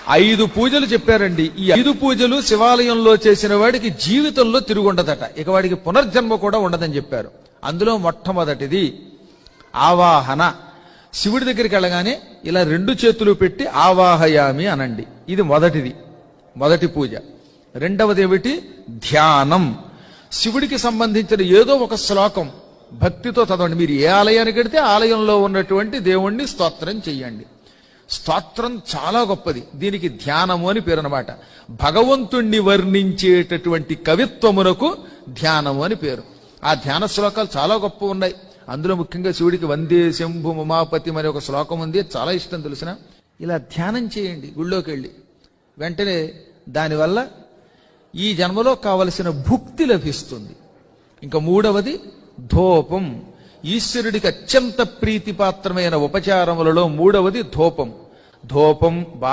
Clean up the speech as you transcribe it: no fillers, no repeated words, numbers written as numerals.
5 పూజలు చెప్పారండి. ఈ 5 పూజలు శివాలయంలో చేసిన వాడికి జీవితంలో తిరుగుండదట, ఇక వాడికి పునర్జన్మ కూడా ఉండదని చెప్పారు. అందులో మొట్టమొదటిది ఆవాహన. శివుడి దగ్గరికి వెళ్ళగానే ఇలా 2 చేతులు పెట్టి ఆవాహయామి అనండి. ఇది మొదటి పూజ. రెండవది ఏమిటి? ధ్యానం. శివుడికి సంబంధించిన ఏదో ఒక శ్లోకం భక్తితో చదవండి. మీరు ఏ ఆలయానికి వెడితే ఆలయంలో ఉన్నటువంటి దేవుణ్ణి స్తోత్రం చెయ్యండి. స్తోత్రం చాలా గొప్పది. దీనికి ధ్యానము అని పేరు అన్నమాట. భగవంతుణ్ణి వర్ణించేటటువంటి కవిత్వమునకు ధ్యానము అని పేరు. ఆ ధ్యాన శ్లోకాలు చాలా గొప్ప ఉన్నాయి. అందులో ముఖ్యంగా శివుడికి వందే శంభు ఉమాపతి అనే ఒక శ్లోకం ఉంది, చాలా ఇష్టం తెలిసిన. ఇలా ధ్యానం చేయండి గుళ్ళోకి వెళ్ళి. వెంటనే దానివల్ల ఈ జన్మలో కావలసిన భుక్తి లభిస్తుంది. ఇంకా మూడవది ధూపం. ఈశ్వరుడికి అత్యంత ప్రీతిపాత్రమైన ఉపచారములలో మూడవది ధూపం. ధూపం బాగా